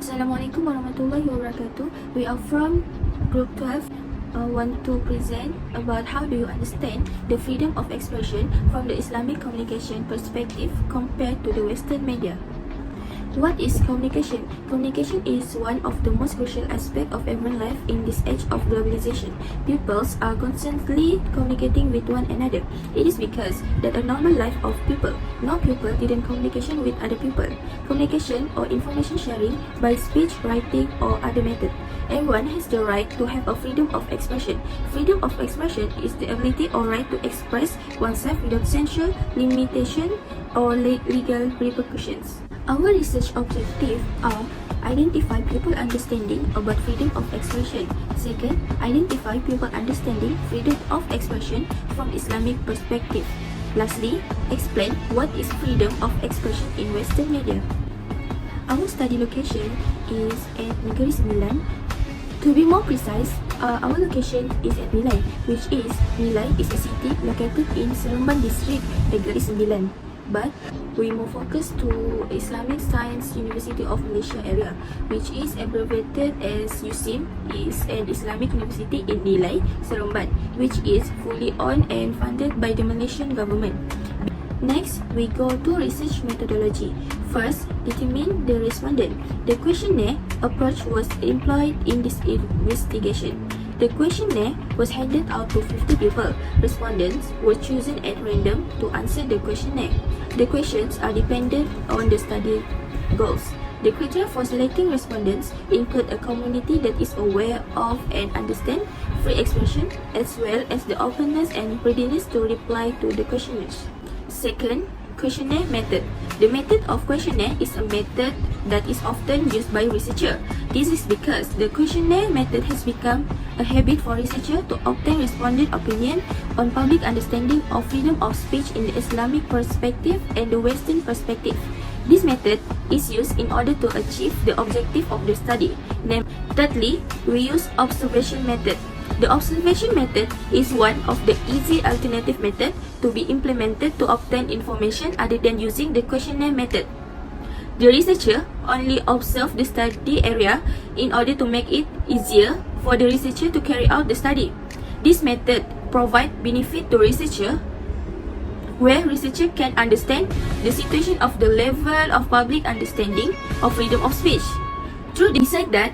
Assalamualaikum warahmatullahi wabarakatuh. We are from Group 12. Want to present about how do you understand the freedom of expression from the Islamic communication perspective compared to the Western media. What is communication? Communication is one of the most crucial aspects of everyone's life in this age of globalization. Peoples are constantly communicating with one another. It is because that a normal life of people, no people didn't communication with other people. Communication or information sharing by speech, writing or other method. Everyone has the right to have a freedom of expression. Freedom of expression is the ability or right to express oneself without censure, limitation or legal repercussions. Our research objectives are identify people understanding about freedom of expression. Second, identify people understanding freedom of expression from Islamic perspective. Lastly, explain what is freedom of expression in Western media. Our study location is at Negeri Sembilan. To be more precise, our location is at Nilai, which is Nilai is a city located in Seremban district, Negeri Sembilan. But we more focus to Islamic Science University of Malaysia area, which is abbreviated as USIM, is an Islamic university in Nilai, Seremban, which is fully owned and funded by the Malaysian government. Next, we go to research methodology. First, determine the respondent. The questionnaire approach was employed in this investigation. The questionnaire was handed out to 50 people. Respondents were chosen at random to answer the questionnaire. The questions are dependent on the study goals. The criteria for selecting respondents include a community that is aware of and understand free expression, as well as the openness and readiness to reply to the questionnaires. Second, questionnaire method. The method of questionnaire is a method that is often used by researchers. This is because the questionnaire method has become a habit for researchers to obtain respondent opinion on public understanding of freedom of speech in the Islamic perspective and the Western perspective. This method is used in order to achieve the objective of the study. Thirdly, we use observation method. The observation method is one of the easy alternative method to be implemented to obtain information other than using the questionnaire method. The researcher only observe the study area in order to make it easier for the researcher to carry out the study. This method provides benefit to researcher where researcher can understand the situation of the level of public understanding of freedom of speech. Through besides that,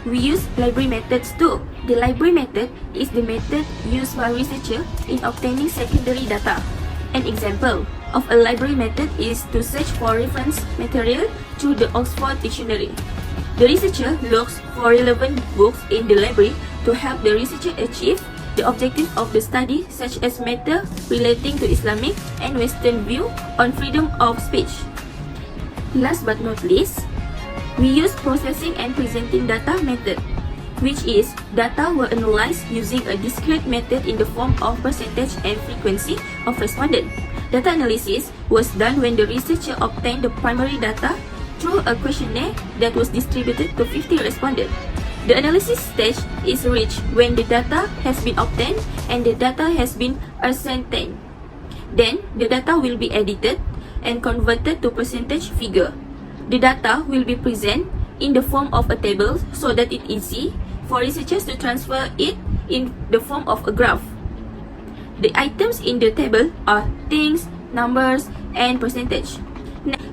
we use library methods too. The library method is the method used by researchers in obtaining secondary data. An example of a library method is to search for reference material through the Oxford Dictionary. The researcher looks for relevant books in the library to help the researcher achieve the objective of the study, such as matter relating to Islamic and Western view on freedom of speech. Last but not least, we use processing and presenting data method, which is data were analyzed using a discrete method in the form of percentage and frequency of respondent. Data analysis was done when the researcher obtained the primary data through a questionnaire that was distributed to 50 respondents. The analysis stage is reached when the data has been obtained and the data has been ascertained. Then, the data will be edited and converted to percentage figure. The data will be presented in the form of a table so that it is easy for researchers to transfer it in the form of a graph. The items in the table are things, numbers, and percentage.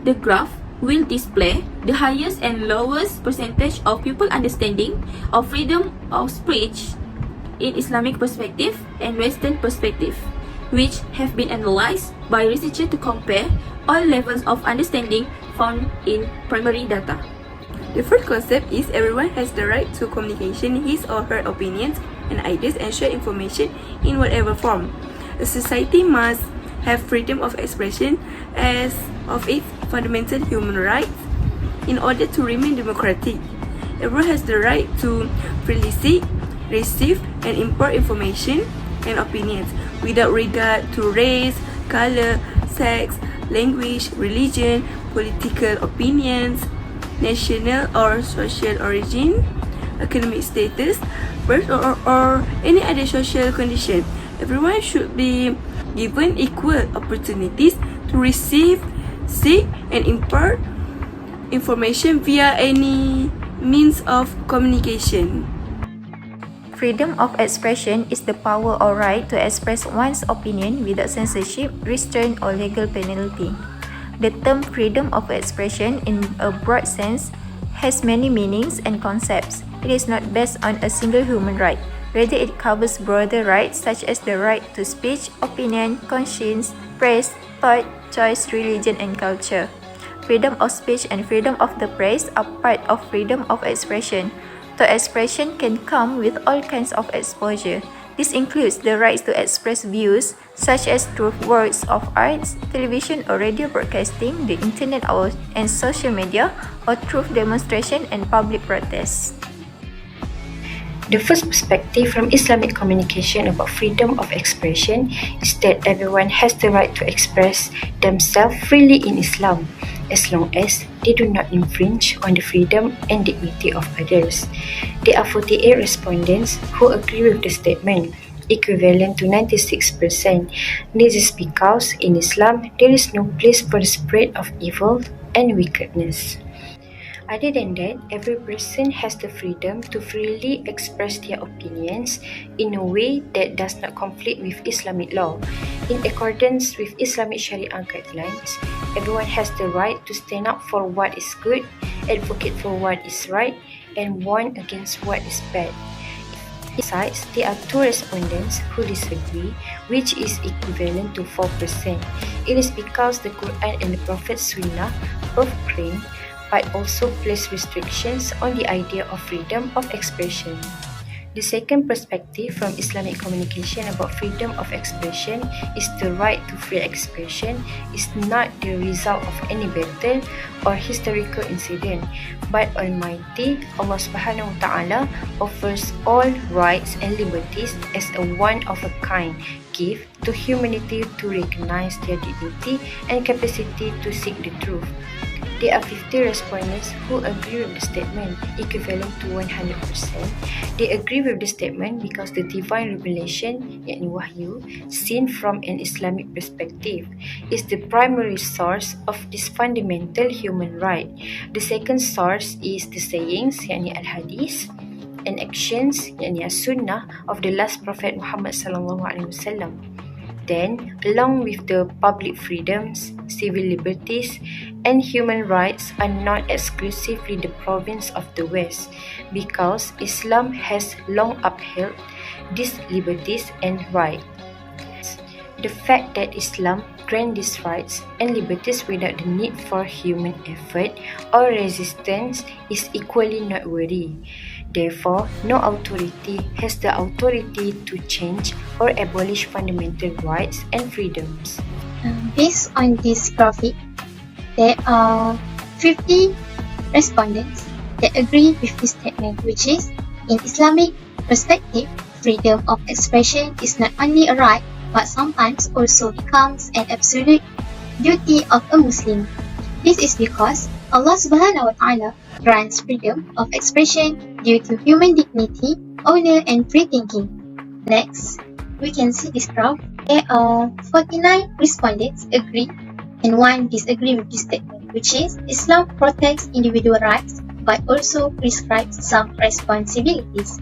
The graph will display the highest and lowest percentage of people understanding of freedom of speech in Islamic perspective and Western perspective, which have been analyzed by researchers to compare all levels of understanding found in primary data. The first concept is everyone has the right to communication his or her opinions and ideas and share information in whatever form. A society must have freedom of expression as of its fundamental human rights in order to remain democratic. Everyone has the right to freely seek, receive, and impart information and opinions without regard to race, color, sex, language, religion, political opinions, national or social origin, academic status, birth or any other social condition. Everyone should be given equal opportunities to receive, seek, and impart information via any means of communication. Freedom of expression is the power or right to express one's opinion without censorship, restraint, or legal penalty. The term freedom of expression in a broad sense has many meanings and concepts. It is not based on a single human right. Rather, it covers broader rights such as the right to speech, opinion, conscience, press, thought, choice, religion, and culture. Freedom of speech and freedom of the press are part of freedom of expression. So expression can come with all kinds of exposure. This includes the rights to express views such as through works of arts, television or radio broadcasting, the internet and social media, or through demonstration and public protests. The first perspective from Islamic communication about freedom of expression is that everyone has the right to express themselves freely in Islam, as long as they do not infringe on the freedom and dignity of others. There are 48 respondents who agree with the statement, equivalent to 96%. This is because in Islam, there is no place for the spread of evil and wickedness. Other than that, every person has the freedom to freely express their opinions in a way that does not conflict with Islamic law. In accordance with Islamic Sharia guidelines, everyone has the right to stand up for what is good, advocate for what is right, and warn against what is bad. Besides, there are 2 respondents who disagree, which is equivalent to 4%. It is because the Quran and the Prophet's Sunnah both claim but also place restrictions on the idea of freedom of expression. The second perspective from Islamic communication about freedom of expression is the right to free expression is not the result of any battle or historical incident, but Almighty Allah Subhanahu wa Ta'ala offers all rights and liberties as a one-of-a-kind gift to humanity to recognize their dignity and capacity to seek the truth. There are 50 respondents who agree with the statement, equivalent to 100%. They agree with the statement because the divine revelation, yakni wahyu, seen from an Islamic perspective, is the primary source of this fundamental human right. The second source is the sayings, yakni al-hadith, and actions, yakni as-sunnah, of the last Prophet Muhammad sallallahu alaihi wasallam. Then, along with the public freedoms, civil liberties, and human rights are not exclusively the province of the West, because Islam has long upheld these liberties and rights. The fact that Islam grants these rights and liberties without the need for human effort or resistance is equally noteworthy. Therefore, no authority has the authority to change or abolish fundamental rights and freedoms. Based on this graphic, there are 50 respondents that agree with this statement, which is, in Islamic perspective, freedom of expression is not only a right, but sometimes also becomes an absolute duty of a Muslim. This is because Allah Subhanahu wa Ta'ala grants freedom of expression due to human dignity, honor, and free thinking. Next, we can see this graph. There are 49 respondents agree and 1 disagree with this statement, which is Islam protects individual rights but also prescribes some responsibilities.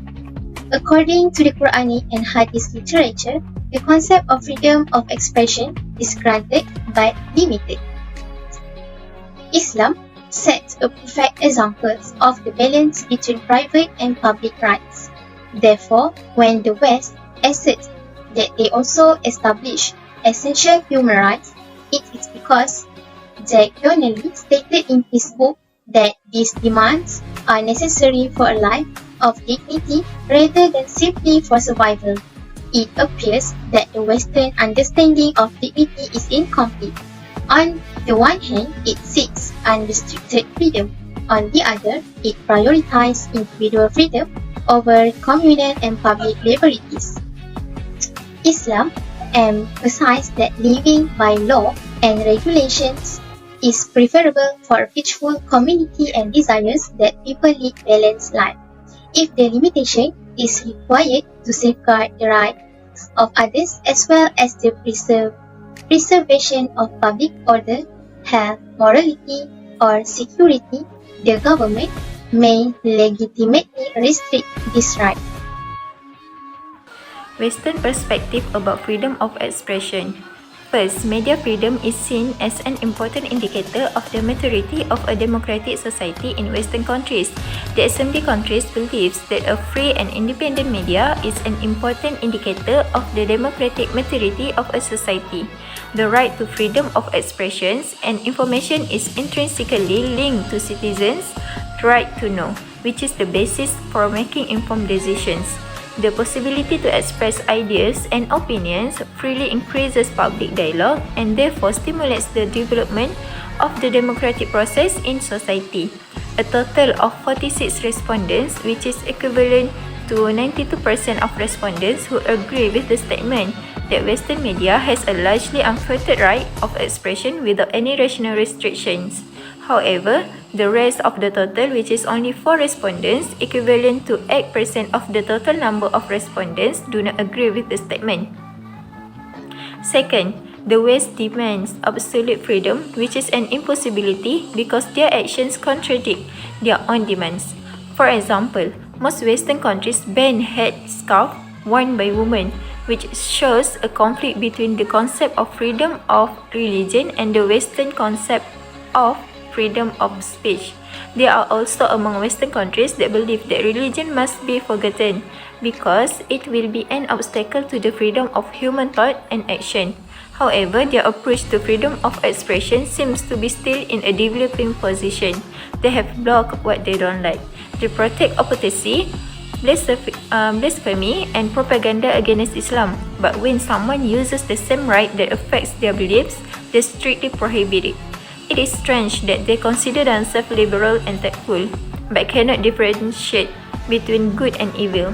According to the Quranic and Hadith literature, the concept of freedom of expression is granted but limited. Islam sets a perfect example of the balance between private and public rights. Therefore, when the West asserts that they also establish essential human rights, it is because JONID stated in his book that these demands are necessary for a life of dignity rather than simply for survival. It appears that the Western understanding of dignity is incomplete. On the one hand, it seeks unrestricted freedom. On the other, it prioritizes individual freedom over communal and public liberties. Islam emphasizes that living by law and regulations is preferable for a peaceful community and desires that people lead balanced life. If the limitation is required to safeguard the rights of others as well as the preservation of public order, health, morality, or security, the government may legitimately restrict this right. Western perspective about freedom of expression. First, media freedom is seen as an important indicator of the maturity of a democratic society in Western countries. The Assembly countries believes that a free and independent media is an important indicator of the democratic maturity of a society. The right to freedom of expressions and information is intrinsically linked to citizens' right to know, which is the basis for making informed decisions. The possibility to express ideas and opinions freely increases public dialogue and therefore stimulates the development of the democratic process in society. A total of 46 respondents, which is equivalent to 92% of respondents who agree with the statement that Western media has a largely unfettered right of expression without any rational restrictions. However, the rest of the total, which is only 4 respondents, equivalent to 8% of the total number of respondents, do not agree with the statement. Second, the West demands absolute freedom, which is an impossibility because their actions contradict their own demands. For example, most Western countries ban headscarf worn by women, which shows a conflict between the concept of freedom of religion and the Western concept of freedom of speech. There are also among Western countries that believe that religion must be forgotten because it will be an obstacle to the freedom of human thought and action. However, their approach to freedom of expression seems to be still in a developing position. They have blocked what they don't like. They protect apostasy, blasphemy, and propaganda against Islam. But when someone uses the same right that affects their beliefs, they strictly prohibit it. It is strange that they consider themselves liberal and tactful, but cannot differentiate between good and evil.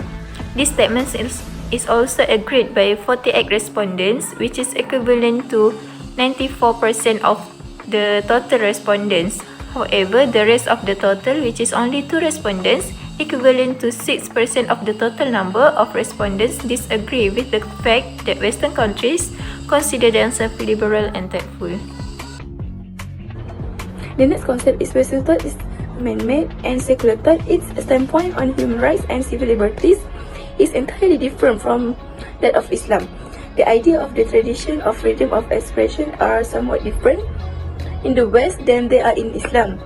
This statement is also agreed by 48 respondents, which is equivalent to 94% of the total respondents. However, the rest of the total, which is only 2 respondents, equivalent to 6% of the total number of respondents, disagree with the fact that Western countries consider themselves liberal and tactful. The next concept is Western thought is man-made and secular thought. Its standpoint on human rights and civil liberties is entirely different from that of Islam. The idea of the tradition of freedom of expression are somewhat different in the West than they are in Islam.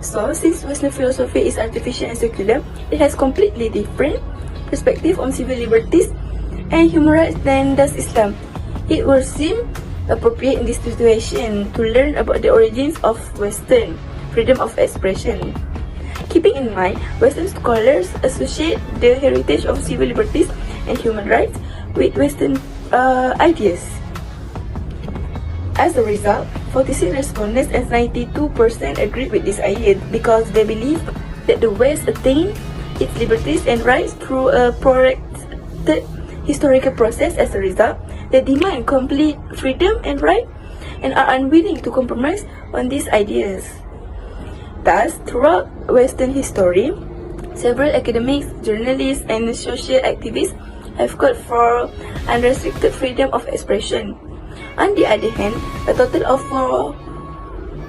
So, since Western philosophy is artificial and secular, it has completely different perspective on civil liberties and human rights than does Islam. It will seem appropriate in this situation to learn about the origins of Western freedom of expression. Keeping in mind, Western scholars associate the heritage of civil liberties and human rights with Western ideas. As a result, 46 respondents and 92% agreed with this idea because they believe that the West attained its liberties and rights through a protracted historical process. As a result, they demand complete freedom and right and are unwilling to compromise on these ideas. Thus, throughout Western history, several academics, journalists, and social activists have called for unrestricted freedom of expression. On the other hand, a total of 4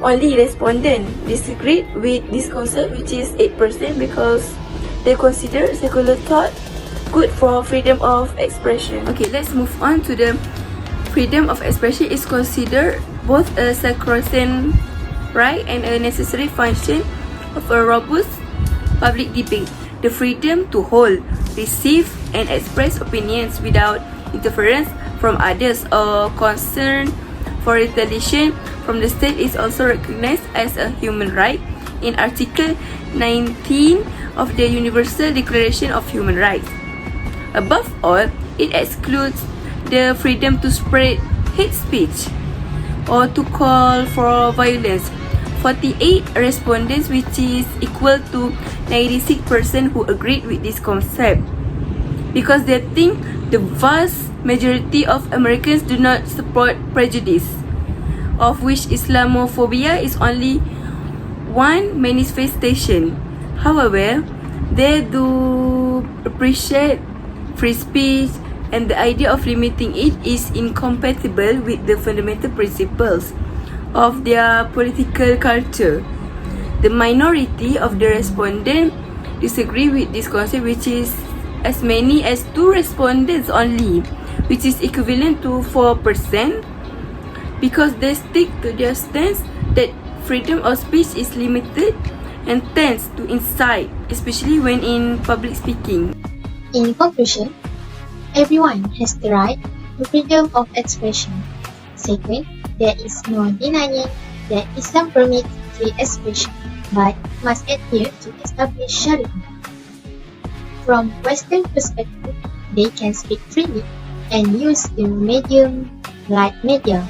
only respondents disagreed with this concept, which is 8%, because they consider secular thought good for freedom of expression. Okay, let's move on to the freedom of expression is considered both a sacrosanct right and a necessary function of a robust public debate. The freedom to hold, receive, and express opinions without interference from others or concern for retaliation from the state is also recognized as a human right in Article 19 of the Universal Declaration of Human Rights. Above all, it excludes the freedom to spread hate speech or to call for violence. 48 respondents, which is equal to 96% who agreed with this concept, because they think the vast majority of Americans do not support prejudice, of which Islamophobia is only one manifestation. However, they do appreciate free speech, and the idea of limiting it is incompatible with the fundamental principles of their political culture. The minority of the respondents disagree with this concept, which is as many as 2 respondents only, which is equivalent to 4%, because they stick to their stance that freedom of speech is limited and tends to incite, especially when in public speaking. In conclusion, everyone has the right to freedom of expression. Second, there is no denying that Islam permits free expression, but must adhere to established Sharia. From Western perspective, they can speak freely and use the medium like media.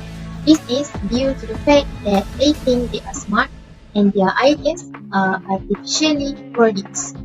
This is due to the fact that they think they are smart and their ideas are artificially produced.